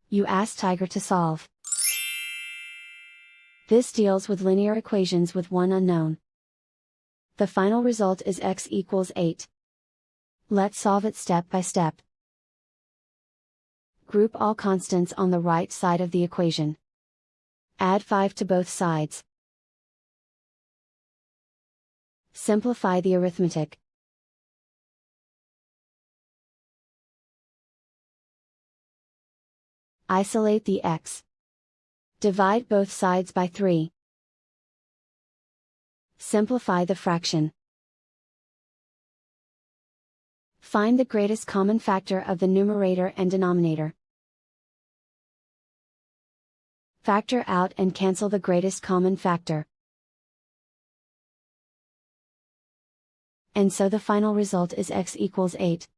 You ask Tiger to solve. This deals with linear equations with one unknown. The final result is x equals 8. Let's solve it step by step. Group all constants on the right side of the equation. Add 5 to both sides. Simplify the arithmetic. Isolate the x. Divide both sides by 3. Simplify the fraction. Find the greatest common factor of the numerator and denominator. Factor out and cancel the greatest common factor. And so the final result is x equals 8.